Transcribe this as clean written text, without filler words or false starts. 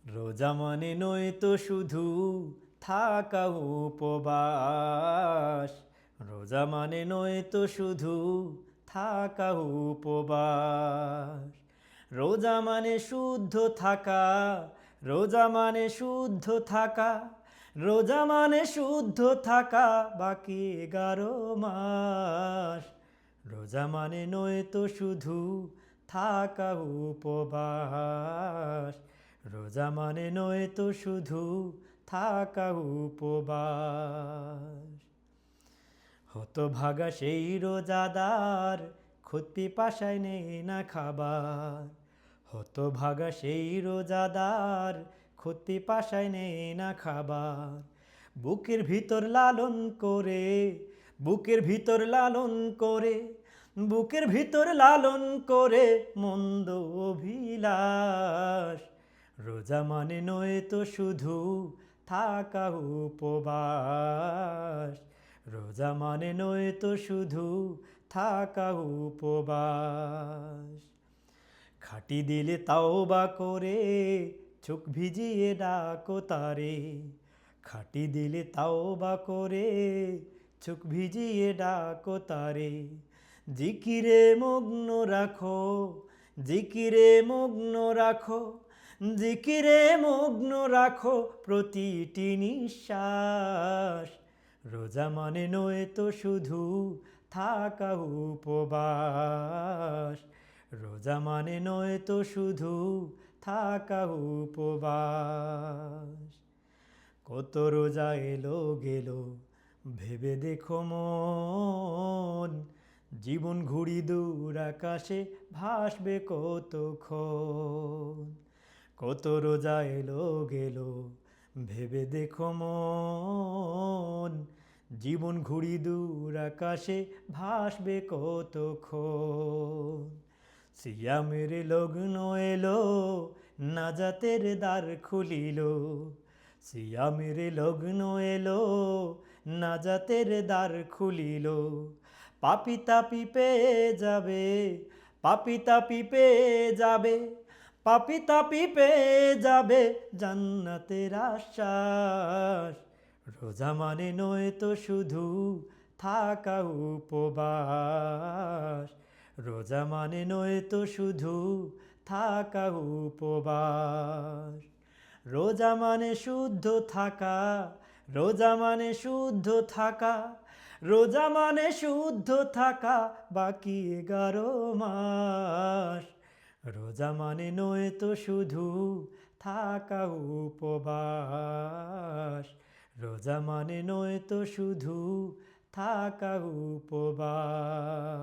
রোজা মানে নয় তো শুধু থাকা উপবাস। রোজা মানে নয় তো শুধু থাকা উপবাস। রোজা মানে শুদ্ধ থাকা, রোজা মানে শুদ্ধ থাকা, রোজা মানে শুদ্ধ থাকা বাকি 11 মাস। রোজা মানে নয় তো শুধু থাকা উপবাস। রোজা মানে নয় তো শুধু থাকা উপবাস। হতভাগা সেই রোজাদার খুদ পিপাসায় নেই না খাবার। হতভাগা সেই রোজাদার খুদ পিপাসায় নেই না খাবার। বুকের ভিতর লালন করে, বুকের ভিতর লালন করে, বুকের ভিতর লালন করে মন্দ অভিলাষ। রোজা মানে নয় তো শুধু থাকা উপবাস। রোজা মানে নয় তো শুধু থাকা উপবাস। খাটি দিলে তাওবা করে চোখ ভিজিয়ে ডাকো তারে। খাটি দিলে তাওবা করে চোখ ভিজিয়ে ডাকো তারে। জিকিরে মগ্ন রাখো, জিকিরে মগ্ন রাখো, জিকিরে মগ্ন রাখো প্রতিটি নিঃশ্বাস। রোজা মানে নয় তো শুধু থাকা উপবাস। রোজা মানে নয় তো শুধু থাকা উপবাস। কত রোজা এলো গেল ভেবে দেখো মন, জীবন ঘুড়ি দূর আকাশে ভাসবে কতক্ষণ। কত রোজা এলো গেল ভেবে দেখো মন, জীবন ঘুড়ি দূর আকাশে ভাসবে কতক্ষণ। সিয়ামের লগ্ন এলো, নাজাতের দ্বার খুলিল। সিয়ামের লগ্ন এলো, নাজাতের দ্বার খুলিল। পাপী তাপী পেয়ে যাবে, পাপী তাপী পেয়ে যাবে, পাপী তাপী পেয়ে যাবে জান্নাতের আশ্বাস। রোজা মানে নয় তো শুধু থাকা উপবাস। রোজা মানে নয় তো শুধু থাকা উপবাস। রোজা মানে শুদ্ধ থাকা, রোজা মানে শুদ্ধ থাকা, রোজা মানে শুদ্ধ থাকা বাকি 11 মাস। রোজা মানে নয় তো শুধু থাকা উপবাস। রোজা মানে নয় তো শুধু থাকা উপবাস।